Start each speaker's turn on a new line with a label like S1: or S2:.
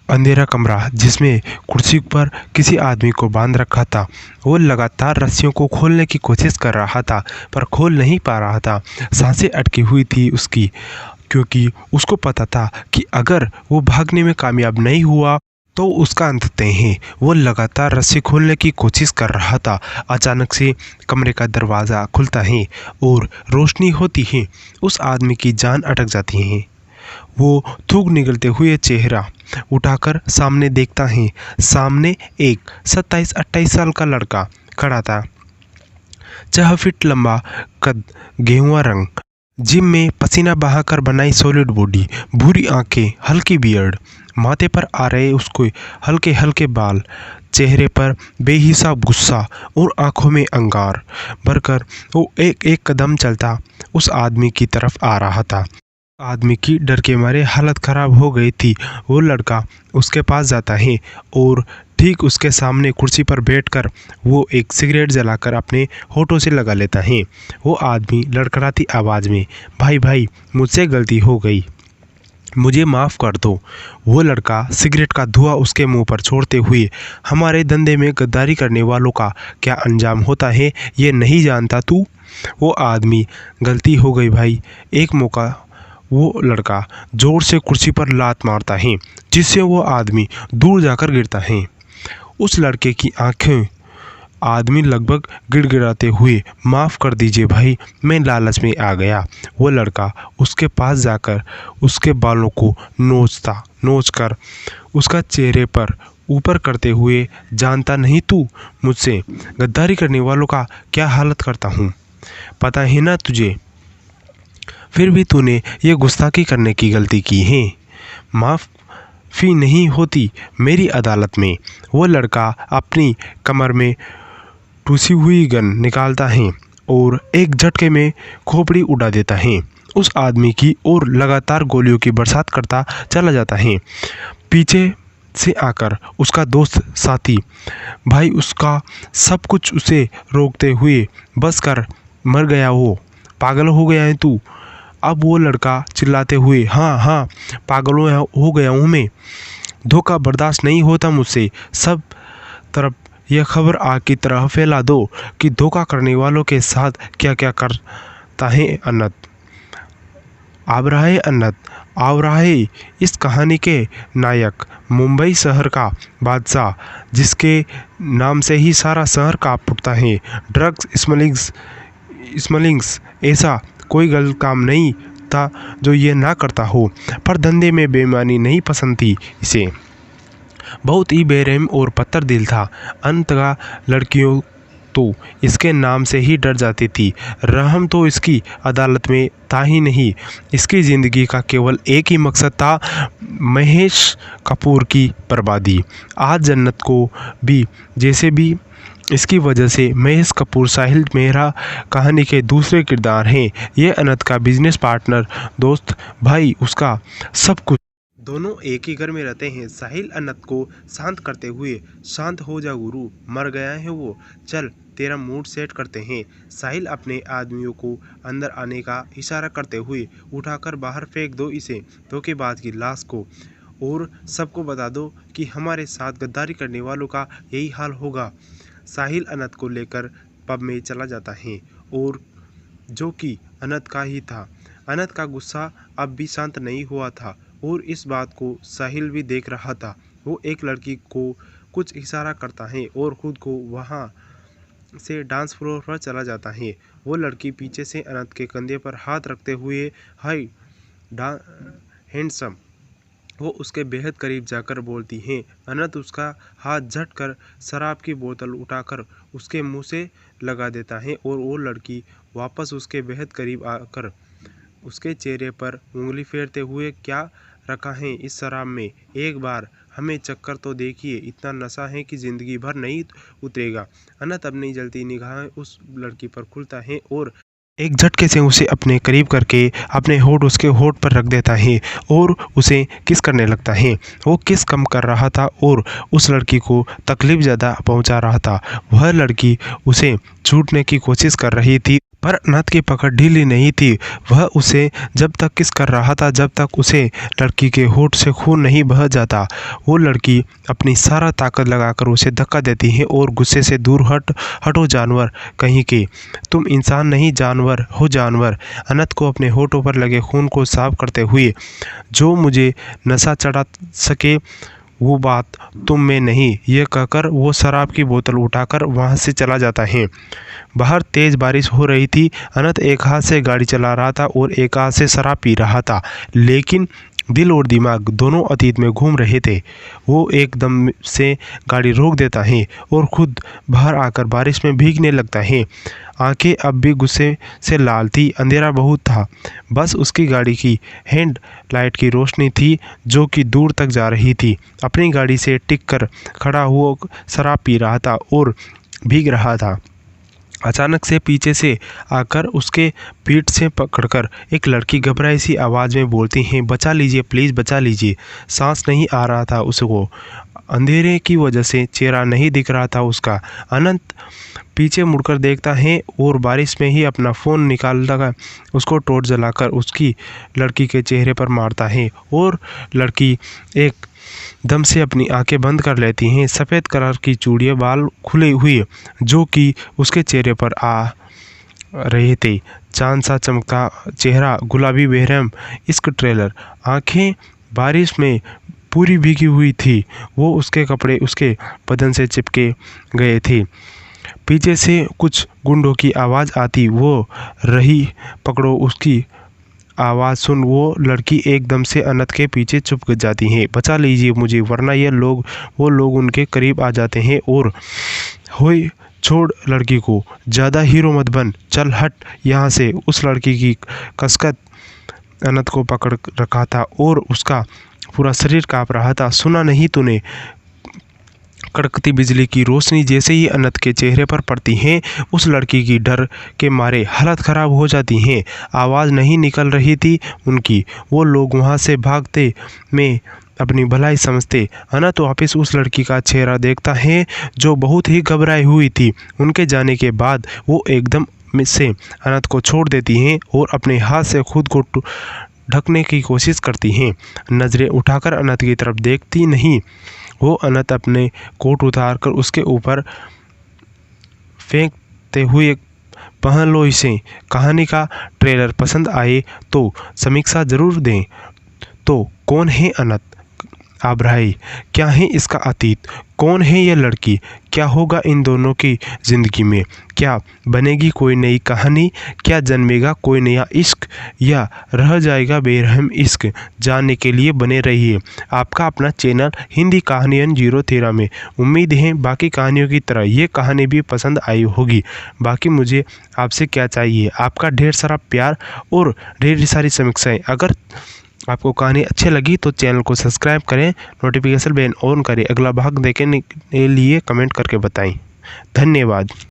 S1: अंधेरा कमरा जिसमें कुर्सी पर किसी आदमी को बांध रखा था। वो लगातार रस्सियों को खोलने की कोशिश कर रहा था पर खोल नहीं पा रहा था। सांसें अटकी हुई थी उसकी, क्योंकि उसको पता था कि अगर वो भागने में कामयाब नहीं हुआ तो उसका अंत तय है। वो लगातार रस्सी खोलने की कोशिश कर रहा था। अचानक से कमरे का दरवाज़ा खुलता है और रोशनी होती है। उस आदमी की जान अटक जाती है। वो थूक निकलते हुए चेहरा उठाकर सामने देखता है। सामने एक 27-28 साल का लड़का खड़ा था। 6 फीट लंबा कद, गेहुआ रंग, जिम में पसीना बहाकर बनाई सॉलिड बॉडी, भूरी आंखें, हल्की बियर्ड, माथे पर आ रहे उसके हल्के हल्के बाल, चेहरे पर बेहिसाब गुस्सा और आंखों में अंगार भरकर वो एक एक कदम चलता उस आदमी की तरफ आ रहा था। आदमी की डर के मारे हालत खराब हो गई थी। वो लड़का उसके पास जाता है और ठीक उसके सामने कुर्सी पर बैठकर वो एक सिगरेट जलाकर अपने होठों से लगा लेता है। वो आदमी लड़खड़ाती आवाज़ में, भाई भाई मुझसे गलती हो गई, मुझे माफ़ कर दो। वो लड़का सिगरेट का धुआं उसके मुंह पर छोड़ते हुए, हमारे धंधे में गद्दारी करने वालों का क्या अंजाम होता है ये नहीं जानता तू? वो आदमी, गलती हो गई भाई, एक मौका। वो लड़का जोर से कुर्सी पर लात मारता है जिससे वो आदमी दूर जाकर गिरता है। उस लड़के की आंखें आदमी लगभग गिड़गिड़ाते हुए, माफ़ कर दीजिए भाई, मैं लालच में आ गया। वो लड़का उसके पास जाकर उसके बालों को नोच कर उसका चेहरे पर ऊपर करते हुए, जानता नहीं तू मुझसे गद्दारी करने वालों का क्या हालत करता हूँ? पता है ना तुझे? फिर भी तूने ये गुस्ताखी करने की गलती की है, माफ़ी नहीं होती मेरी अदालत में। वो लड़का अपनी कमर में टूसी हुई गन निकालता है और एक झटके में खोपड़ी उड़ा देता है उस आदमी की और लगातार गोलियों की बरसात करता चला जाता है। पीछे से आकर उसका दोस्त साथी भाई उसका सब कुछ उसे रोकते हुए, बस कर, मर गया वो, पागल हो गया है तू। अब वो लड़का चिल्लाते हुए, हाँ हाँ पागल हो गया हूँ मैं, धोखा बर्दाश्त नहीं होता मुझसे। सब तरफ यह खबर आग की तरह फैला दो कि धोखा करने वालों के साथ क्या क्या करता है अन्नत। आवराहे इस कहानी के नायक, मुंबई शहर का बादशाह, जिसके नाम से ही सारा शहर कांप उठता है। ड्रग्स स्मगलिंग्स ऐसा कोई गलत काम नहीं था जो ये ना करता हो, पर धंधे में बेईमानी नहीं पसंद थी इसे। बहुत ही बेरहम और पत्थर दिल था। अंततः लड़कियों तो इसके नाम से ही डर जाती थी। रहम तो इसकी अदालत में था ही नहीं। इसकी ज़िंदगी का केवल एक ही मकसद था, महेश कपूर की बर्बादी। आज जन्नत को भी जैसे भी इसकी वजह से महेश कपूर साहिल मेहरा कहानी के दूसरे किरदार हैं। ये अनंत का बिजनेस पार्टनर, दोस्त, भाई, उसका सब कुछ। दोनों एक ही घर में रहते हैं। साहिल अनंत को शांत करते हुए, शांत हो जा गुरु, मर गया है वो, चल तेरा मूड सेट करते हैं। साहिल अपने आदमियों को अंदर आने का इशारा करते हुए, उठाकर बाहर फेंक दो इसे, धोखेबाज की लाश को, और सबको बता दो कि हमारे साथ गद्दारी करने वालों का यही हाल होगा। साहिल अनंत को लेकर पब में चला जाता है और जो कि अनंत का ही था। अनंत का गुस्सा अब भी शांत नहीं हुआ था और इस बात को साहिल भी देख रहा था। वो एक लड़की को कुछ इशारा करता है और खुद को वहाँ से डांस फ्लोर पर चला जाता है। वो लड़की पीछे से अनंत के कंधे पर हाथ रखते हुए, हाय हैंडसम, वो उसके बेहद करीब जाकर बोलती है। अनंत उसका हाथ झट कर शराब की बोतल उठाकर उसके मुंह से लगा देता है और वो लड़की वापस उसके बेहद करीब आकर उसके चेहरे पर उंगली फेरते हुए, क्या रखा है इस शराब में, एक बार हमें चक्कर तो देखिए, इतना नशा है कि ज़िंदगी भर नहीं उतरेगा। अनंत अपनी जलती निगाहें उस लड़की पर खुलता है और एक झटके से उसे अपने करीब करके अपने होठ उसके होठ पर रख देता है और उसे किस करने लगता है। वो किस कम कर रहा था और उस लड़की को तकलीफ ज़्यादा पहुंचा रहा था। वह लड़की उसे छूटने की कोशिश कर रही थी पर अनंत की पकड़ ढीली नहीं थी। वह उसे जब तक किस कर रहा था जब तक उसे लड़की के होठ से खून नहीं बह जाता। वो लड़की अपनी सारा ताकत लगाकर उसे धक्का देती है और गुस्से से दूर हटो जानवर कहीं के, तुम इंसान नहीं जानवर हो जानवर। अनंत को अपने होठों पर लगे खून को साफ करते हुए, जो मुझे नशा चढ़ा सके वो बात तुम में नहीं, यह कहकर वो शराब की बोतल उठाकर वहां से चला जाता है। बाहर तेज बारिश हो रही थी। अनंत एक हाथ से गाड़ी चला रहा था और एक हाथ से शराब पी रहा था, लेकिन दिल और दिमाग दोनों अतीत में घूम रहे थे। वो एकदम से गाड़ी रोक देता है और खुद बाहर आकर बारिश में भीगने लगता है। आंखें अब भी गुस्से से लाल थी। अंधेरा बहुत था, बस उसकी गाड़ी की हेड लाइट की रोशनी थी जो कि दूर तक जा रही थी। अपनी गाड़ी से टिक कर खड़ा हुआ शराब पी रहा था और भीग रहा था। अचानक से पीछे से आकर उसके पीठ से पकड़कर एक लड़की घबराई सी आवाज़ में बोलती है, बचा लीजिए प्लीज़ बचा लीजिए। सांस नहीं आ रहा था उसको, अंधेरे की वजह से चेहरा नहीं दिख रहा था उसका। अनंत पीछे मुड़कर देखता है और बारिश में ही अपना फ़ोन निकाल लगा, उसको टॉर्च जलाकर उसकी लड़की के चेहरे पर मारता है और लड़की एक दम से अपनी आंखें बंद कर लेती हैं। सफ़ेद कलर की चूड़ियाँ, बाल खुले हुए जो कि उसके चेहरे पर आ रहे थे। चांद सा चमकता चेहरा, गुलाबी बेरहम इश्क ट्रेलर, आंखें बारिश में पूरी भीगी हुई थी। वो उसके कपड़े उसके बदन से चिपके गए थे। पीछे से कुछ गुंडों की आवाज़ आती, वो रही पकड़ो। उसकी आवाज़ सुन वो लड़की एकदम से अनंत के पीछे छुप जाती है। बचा लीजिए मुझे वरना वो लोग उनके करीब आ जाते हैं। और होए छोड़ लड़की को, ज़्यादा हीरो मत बन, चल हट यहाँ से। उस लड़की की कसकत अनंत को पकड़ रखा था और उसका पूरा शरीर काँप रहा था। सुना नहीं तूने? कड़कती बिजली की रोशनी जैसे ही अनंत के चेहरे पर पड़ती है, उस लड़की की डर के मारे हालत ख़राब हो जाती है। आवाज़ नहीं निकल रही थी उनकी। वो लोग वहाँ से भागते में अपनी भलाई समझते। अनंत वापस उस लड़की का चेहरा देखता है जो बहुत ही घबराई हुई थी। उनके जाने के बाद वो एकदम से अनंत को छोड़ देती हैं और अपने हाथ से खुद को ढकने की कोशिश करती हैं। नज़रें उठाकर अनंत की तरफ देखती नहीं। वो अनंत अपने कोट उतारकर उसके ऊपर फेंकते हुए, पहन लो इसे। कहानी का ट्रेलर पसंद आए तो समीक्षा ज़रूर दें। तो कौन है अनंत आब्राही? क्या है इसका अतीत? कौन है यह लड़की? क्या होगा इन दोनों की ज़िंदगी में? क्या बनेगी कोई नई कहानी? क्या जन्मेगा कोई नया इश्क या रह जाएगा बेरहम इश्क? जानने के लिए बने रहिए आपका अपना चैनल हिंदी कहानियन 013 में। उम्मीद है बाकी कहानियों की तरह ये कहानी भी पसंद आई होगी। बाकी मुझे आपसे क्या चाहिए? आपका ढेर सारा प्यार और ढेर सारी समीक्षाएँ। अगर आपको कहानी अच्छी लगी तो चैनल को सब्सक्राइब करें, नोटिफिकेशन बेल ऑन करें। अगला भाग देखने के लिए कमेंट करके बताएं। धन्यवाद।